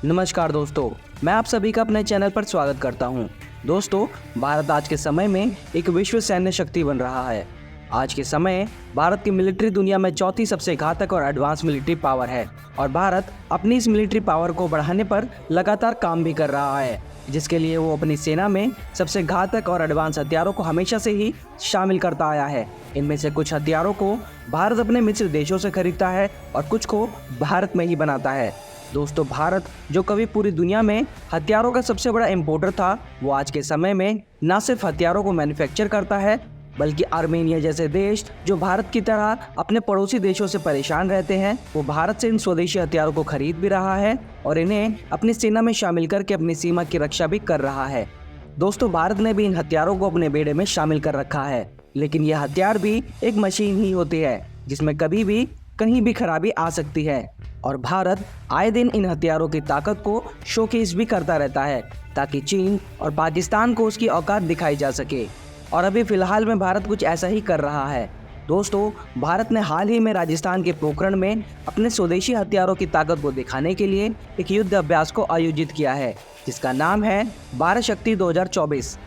नमस्कार दोस्तों, मैं आप सभी का अपने चैनल पर स्वागत करता हूं। दोस्तों, भारत आज के समय में एक विश्व सैन्य शक्ति बन रहा है। आज के समय भारत की मिलिट्री दुनिया में चौथी सबसे घातक और एडवांस मिलिट्री पावर है और भारत अपनी इस मिलिट्री पावर को बढ़ाने पर लगातार काम भी कर रहा है, जिसके लिए वो अपनी सेना में सबसे घातक और एडवांस हथियारों को हमेशा से ही शामिल करता आया है। इनमें से कुछ हथियारों को भारत अपने मित्र देशों से खरीदता है और कुछ को भारत में ही बनाता है। दोस्तों, भारत जो कभी पूरी दुनिया में हथियारों का सबसे बड़ा इंपोर्टर था, वो आज के समय में न सिर्फ हथियारों को मैन्युफैक्चर करता है, बल्कि आर्मेनिया जैसे देश जो भारत की तरह अपने पड़ोसी देशों से परेशान रहते हैं, वो भारत से इन स्वदेशी हथियारों को खरीद भी रहा है और इन्हें अपनी सेना में शामिल करके अपनी सीमा की रक्षा भी कर रहा है। दोस्तों, भारत ने भी इन हथियारों को अपने बेड़े में शामिल कर रखा है, लेकिन यह हथियार भी एक मशीन ही होती है जिसमें कभी भी कहीं भी खराबी आ सकती है और भारत आए दिन इन हथियारों की ताकत को शोकेस भी करता रहता है ताकि चीन और पाकिस्तान को उसकी औकात दिखाई जा सके। और अभी फिलहाल में भारत कुछ ऐसा ही कर रहा है। दोस्तों, भारत ने हाल ही में राजस्थान के पोखरण में अपने स्वदेशी हथियारों की ताकत को दिखाने के लिए एक युद्ध अभ्यास को आयोजित किया है, जिसका नाम है 12 शक्ति 2024।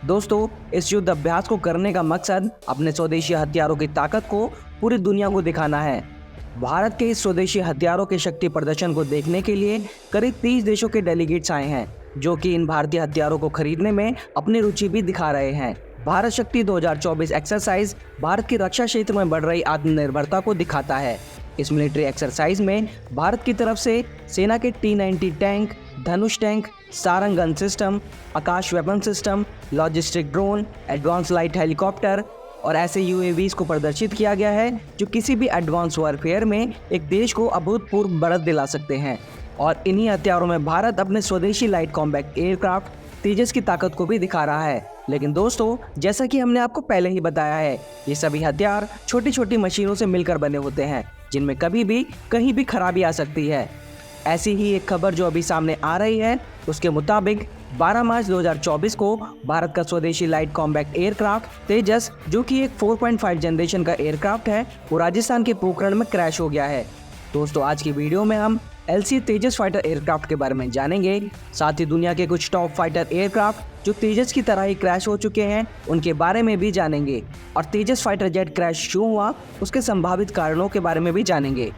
दोस्तों, इस युद्ध अभ्यास को करने का मकसद अपने स्वदेशी हथियारों की ताकत को पूरी दुनिया को दिखाना है। भारत के इस स्वदेशी हथियारों के शक्ति प्रदर्शन को देखने के लिए करीब 30 देशों के डेलीगेट्स आए हैं, जो कि इन भारतीय हथियारों को खरीदने में अपनी रुचि भी दिखा रहे हैं। भारत शक्ति 2024 एक्सरसाइज भारत की रक्षा क्षेत्र में बढ़ रही आत्मनिर्भरता को दिखाता है। इस मिलिट्री एक्सरसाइज में भारत की तरफ से सेना के T-90 tank, Dhanush tank, Sarang gun system, Akash weapon system, logistic drone, advance light helicopter और ऐसे UAVs को प्रदर्शित किया गया है जो किसी भी एडवांस वॉरफेयर में एक देश को अभूतपूर्व बढ़त दिला सकते हैं। और इन्हीं हथियारों में भारत अपने स्वदेशी लाइट कॉम्बैट एयरक्राफ्ट तेजस की ताकत को भी दिखा रहा है। लेकिन दोस्तों, जैसा कि हमने आपको पहले ही बताया है, ये सभी हथियार छोटी छोटी मशीनों से मिलकर बने होते हैं, जिनमें कभी भी कहीं भी खराबी आ सकती है। ऐसी ही एक खबर जो अभी सामने आ रही है, उसके मुताबिक 12 मार्च 2024 को भारत का स्वदेशी लाइट कॉम्बैट एयरक्राफ्ट तेजस, जो कि एक 4.5 जनरेशन का एयरक्राफ्ट है, वो राजस्थान के पोखरण में क्रैश हो गया है। दोस्तों, आज की वीडियो में हम LCA तेजस फाइटर एयरक्राफ्ट के बारे में जानेंगे। साथ ही दुनिया के कुछ टॉप फाइटर एयरक्राफ्ट जो तेजस की तरह ही क्रैश हो चुके हैं, उनके बारे में भी जानेंगे और तेजस फाइटर जेट क्रैश क्यों हुआ, उसके संभावित कारणों के बारे में भी जानेंगे।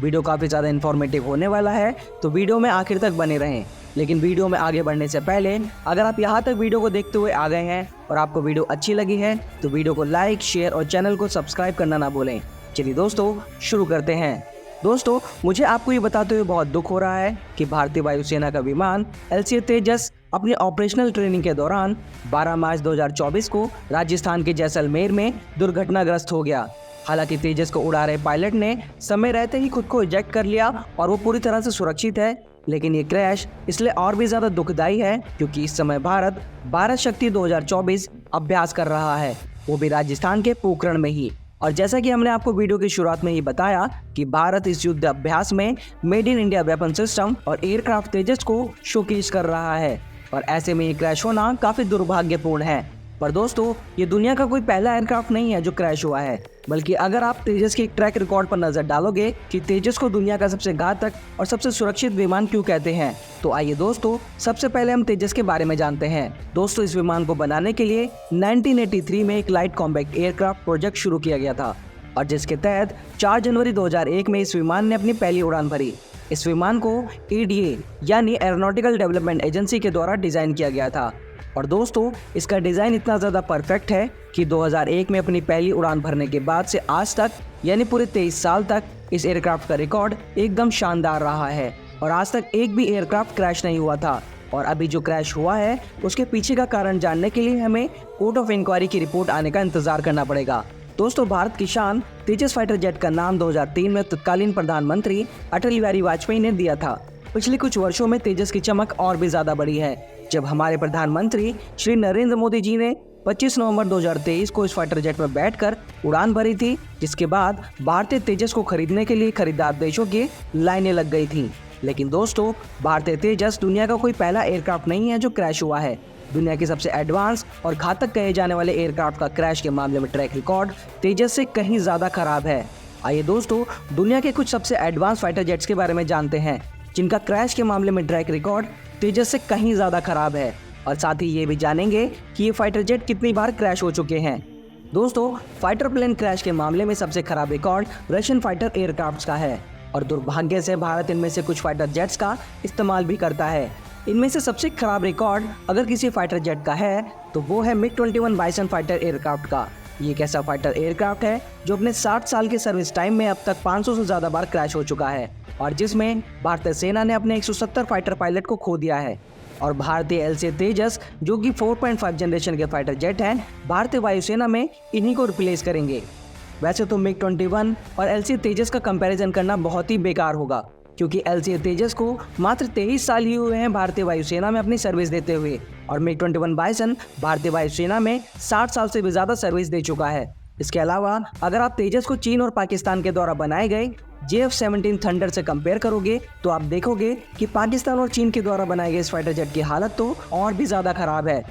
वीडियो काफ़ी ज़्यादा इन्फॉर्मेटिव होने वाला है, तो वीडियो में आखिर तक बने रहें। लेकिन वीडियो में आगे बढ़ने से पहले अगर आप यहाँ तक वीडियो को देखते हुए आ गए हैं और आपको वीडियो अच्छी लगी है, तो वीडियो को लाइक, शेयर और चैनल को सब्सक्राइब करना ना भूलें। चलिए दोस्तों, शुरू करते हैं। दोस्तों, मुझे आपको ये बताते हुए बहुत दुख हो रहा है कि भारतीय वायुसेना का विमान LCA तेजस अपनी ऑपरेशनल ट्रेनिंग के दौरान 12 मार्च 2024 को राजस्थान के जैसलमेर में दुर्घटनाग्रस्त हो गया। हालांकि तेजस को उड़ा रहे पायलट ने समय रहते ही खुद को इजेक्ट कर लिया और वो पूरी तरह से सुरक्षित है, लेकिन ये क्रैश इसलिए और भी ज़्यादा दुखदायी है क्योंकि इस समय भारत 12 शक्ति 2024 अभ्यास कर रहा है, वो भी राजस्थान के पोखरण में ही। और जैसा कि हमने आपको वीडियो की शुरुआत में ही बताया कि भारत इस युद्ध अभ्यास में made in India weapon system और एयरक्राफ्ट तेजस को शोकेस कर रहा है और ऐसे में ये क्रैश होना काफ़ी दुर्भाग्यपूर्ण है। पर दोस्तों, ये दुनिया का कोई पहला एयरक्राफ्ट नहीं है जो क्रैश हुआ है, बल्कि अगर आप तेजस के ट्रैक रिकॉर्ड पर नजर डालोगे कि तेजस को दुनिया का सबसे घातक और सबसे सुरक्षित विमान क्यों कहते हैं, तो आइए दोस्तों, सबसे पहले हम तेजस के बारे में जानते हैं। दोस्तों, इस विमान को बनाने के लिए 1983 में एक लाइट कॉम्बैट एयरक्राफ्ट प्रोजेक्ट शुरू किया गया था और जिसके तहत 4 जनवरी 2001 में इस विमान ने अपनी पहली उड़ान भरी। इस विमान को ADA यानी एरोनॉटिकल डेवलपमेंट एजेंसी के द्वारा डिजाइन किया गया था और दोस्तों, इसका डिज़ाइन इतना ज़्यादा परफेक्ट है कि 2001 में अपनी पहली उड़ान भरने के बाद से आज तक यानी पूरे 23 साल तक इस एयरक्राफ्ट का रिकॉर्ड एकदम शानदार रहा है और आज तक एक भी एयरक्राफ्ट क्रैश नहीं हुआ था। और अभी जो क्रैश हुआ है उसके पीछे का कारण जानने के लिए हमें कोर्ट ऑफ इंक्वायरी की रिपोर्ट आने का इंतजार करना पड़ेगा। दोस्तों, भारत की शान तेजस फाइटर जेट का नाम 2003 में तत्कालीन प्रधानमंत्री अटल बिहारी वाजपेयी ने दिया था। पिछले कुछ वर्षों में तेजस की चमक और भी ज़्यादा बढ़ी है जब हमारे प्रधानमंत्री श्री नरेंद्र मोदी जी ने 25 नवंबर 2023 को इस फाइटर जेट में बैठकर उड़ान भरी थी, जिसके बाद भारतीय तेजस को खरीदने के लिए खरीदार देशों की लाइनें लग गई थी। लेकिन दोस्तों, भारतीय तेजस दुनिया का कोई पहला एयरक्राफ्ट नहीं है जो क्रैश हुआ है। दुनिया के सबसे एडवांस और घातक कहे जाने वाले एयरक्राफ्ट का क्रैश के मामले में ट्रैक रिकॉर्ड तेजस से कहीं ज़्यादा खराब है। आइए दोस्तों, दुनिया के कुछ सबसे एडवांस फाइटर जेट्स के बारे में जानते हैं। जिनका क्रैश के मामले में ट्रैक रिकॉर्ड तेजस से कहीं ज़्यादा खराब है, और साथ ही ये भी जानेंगे कि ये फाइटर जेट कितनी बार क्रैश हो चुके हैं। दोस्तों, फाइटर प्लेन क्रैश के मामले में सबसे खराब रिकॉर्ड रशियन फाइटर एयरक्राफ्ट्स का है, और दुर्भाग्य से भारत इनमें से कुछ फाइटर जेट्स का इस्तेमाल भी करता है। इनमें से सबसे खराब रिकॉर्ड अगर किसी फाइटर जेट का है तो वो है MiG-21 बाइसन फाइटर एयरक्राफ्ट का। ये एक ऐसा फाइटर एयरक्राफ्ट है जो अपने 60 साल के सर्विस टाइम में अब तक 500 से ज़्यादा बार क्रैश हो चुका है, और जिसमें भारतीय सेना ने अपने 170 फाइटर पायलट को खो दिया है। और भारतीय LCA तेजस जो कि 4.5 जनरेशन के फाइटर जेट हैं, भारतीय वायुसेना में इन्हीं को रिप्लेस करेंगे। वैसे तो MiG-21 और LCA तेजस का कंपैरिजन करना बहुत ही बेकार होगा, क्योंकि LCA तेजस को मात्र 23 साल ही हुए हैं भारतीय वायुसेना में अपनी सर्विस देते हुए, और MiG-21 बाइसन भारतीय वायुसेना में 60 साल से भी ज़्यादा सर्विस दे चुका है। इसके अलावा अगर आप तेजस को चीन और पाकिस्तान के द्वारा बनाए गए JF-17 थंडर से कंपेयर करोगे तो आप देखोगे कि पाकिस्तान और चीन के द्वारा बनाए गए इस फाइटर जेट की हालत तो और भी ज़्यादा खराब है।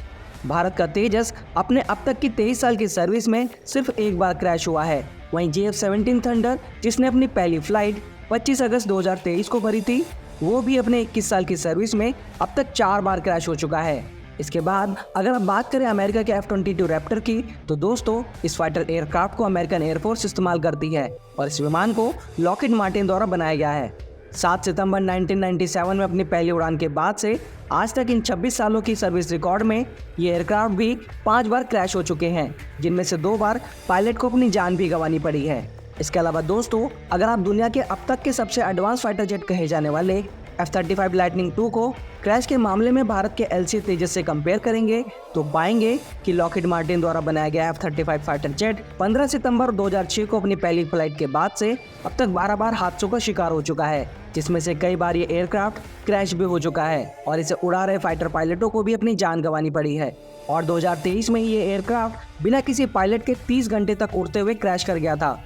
भारत का तेजस अपने अब तक की 23 साल की सर्विस में सिर्फ एक बार क्रैश हुआ है। वहीं JF-17 थंडर जिसने अपनी पहली फ्लाइट 25 अगस्त 2023 को भरी थी, वो भी अपने 21 साल की सर्विस में अब तक 4 बार क्रैश हो चुका है। इसके बाद अगर आप बात करें अमेरिका के F-22 रैप्टर की, तो दोस्तों इस फाइटर एयरक्राफ्ट को अमेरिकन एयरफोर्स इस्तेमाल करती है, और इस विमान को लॉकहीड मार्टिन द्वारा बनाया गया है। 7 सितंबर 1997 में अपनी पहली उड़ान के बाद से आज तक इन 26 सालों की सर्विस रिकॉर्ड में ये एयरक्राफ्ट भी 5 बार क्रैश हो चुके हैं, जिनमें से 2 बार पायलट को अपनी जान भी गंवानी पड़ी है। इसके अलावा दोस्तों, अगर आप दुनिया के अब तक के सबसे एडवांस फाइटर जेट कहे जाने वाले F-35 लाइटनिंग II को क्रैश के मामले में भारत के LCA तेजस से कंपेयर करेंगे तो पाएंगे कि लॉकहीड मार्टिन द्वारा बनाया गया F-35 फाइटर जेट 15 सितंबर 2006 को अपनी पहली फ्लाइट के बाद से अब तक 12 बार हादसों का शिकार हो चुका है, जिसमें से कई बार ये एयरक्राफ्ट क्रैश भी हो चुका है, और इसे उड़ा रहे फाइटर पायलटों को भी अपनी जान गंवानी पड़ी है। और 2023 में ये एयरक्राफ्ट बिना किसी पायलट के 30 घंटे तक उड़ते हुए क्रैश कर गया था।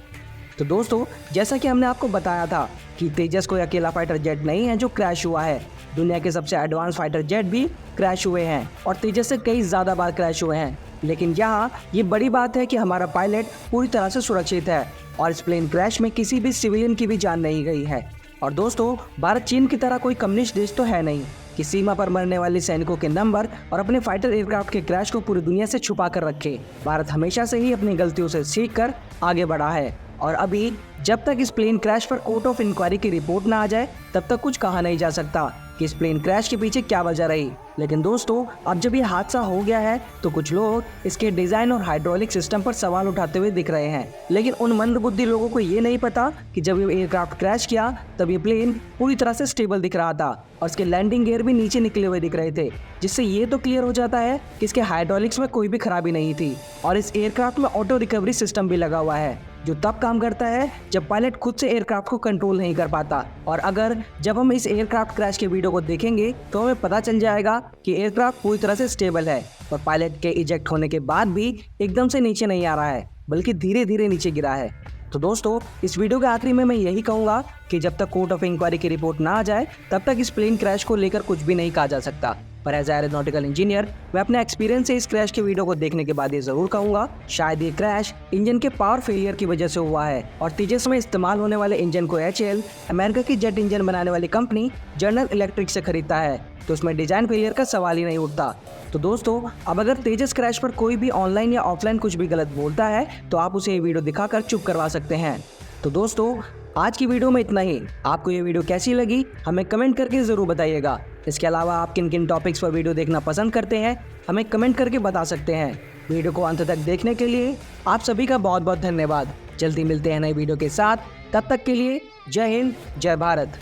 तो दोस्तों, जैसा कि हमने आपको बताया था कि तेजस कोई अकेला फाइटर जेट नहीं है जो क्रैश हुआ है, दुनिया के सबसे एडवांस फाइटर जेट भी क्रैश हुए हैं, और तेजस से कई ज़्यादा बार क्रैश हुए हैं। लेकिन यहाँ ये बड़ी बात है कि हमारा पायलट पूरी तरह से सुरक्षित है, और इस प्लेन क्रैश में किसी भी सिविलियन की भी जान नहीं गई है। और दोस्तों, भारत चीन की तरह कोई कम्युनिस्ट देश तो है नहीं कि सीमा पर मरने वाले सैनिकों के नंबर और अपने फाइटर एयरक्राफ्ट के क्रैश को पूरी दुनिया से छुपा कर रखे। भारत हमेशा से ही अपनी गलतियों से सीख कर आगे बढ़ा है, और अभी जब तक इस प्लेन क्रैश पर कोर्ट ऑफ इंक्वायरी की रिपोर्ट ना आ जाए तब तक कुछ कहा नहीं जा सकता कि इस प्लेन क्रैश के पीछे क्या वजह रही। लेकिन दोस्तों, अब जब ये हादसा हो गया है तो कुछ लोग इसके डिज़ाइन और हाइड्रोलिक सिस्टम पर सवाल उठाते हुए दिख रहे हैं, लेकिन उन मंदबुद्धि लोगों को ये नहीं पता कि जब ये एयरक्राफ्ट क्रैश किया तब ये प्लेन पूरी तरह से स्टेबल दिख रहा था, और इसके लैंडिंग गियर भी नीचे निकले हुए दिख रहे थे, जिससे ये तो क्लियर हो जाता है कि इसके हाइड्रोलिक्स में कोई भी खराबी नहीं थी। और इस एयरक्राफ्ट में ऑटो रिकवरी सिस्टम भी लगा हुआ है, जो तब काम करता है जब पायलट खुद से एयरक्राफ्ट को कंट्रोल नहीं कर पाता। और अगर जब हम इस एयरक्राफ्ट क्रैश के वीडियो को देखेंगे तो हमें पता चल जाएगा कि एयरक्राफ्ट पूरी तरह से स्टेबल है, और पायलट के इजेक्ट होने के बाद भी एकदम से नीचे नहीं आ रहा है, बल्कि धीरे धीरे नीचे गिरा है। तो दोस्तों, इस वीडियो के आखिरी में मैं यही कहूँगा कि जब तक कोर्ट ऑफ इंक्वायरी की रिपोर्ट ना आ जाए तब तक इस प्लेन क्रैश को लेकर कुछ भी नहीं कहा जा सकता। पर एज एरोनॉटिकल इंजीनियर मैं अपने एक्सपीरियंस से इस क्रैश के वीडियो को देखने के बाद ये ज़रूर कहूँगा, शायद ये क्रैश इंजन के पावर फेलियर की वजह से हुआ है, और तेजस में इस्तेमाल होने वाले इंजन को HAL अमेरिका की जेट इंजन बनाने वाली कंपनी जनरल इलेक्ट्रिक से खरीदता है, तो उसमें डिजाइन फेलियर का सवाल ही नहीं उठता। तो दोस्तों, अब अगर तेजस क्रैश पर कोई भी ऑनलाइन या ऑफलाइन कुछ भी गलत बोलता है तो आप उसे ये वीडियो दिखाकर चुप करवा सकते हैं। तो दोस्तों, आज की वीडियो में इतना ही। आपको ये वीडियो कैसी लगी हमें कमेंट करके ज़रूर बताइएगा। इसके अलावा आप किन किन टॉपिक्स पर वीडियो देखना पसंद करते हैं हमें कमेंट करके बता सकते हैं। वीडियो को अंत तक देखने के लिए आप सभी का बहुत बहुत धन्यवाद। जल्दी मिलते हैं नई वीडियो के साथ, तब तक के लिए जय हिंद, जय भारत।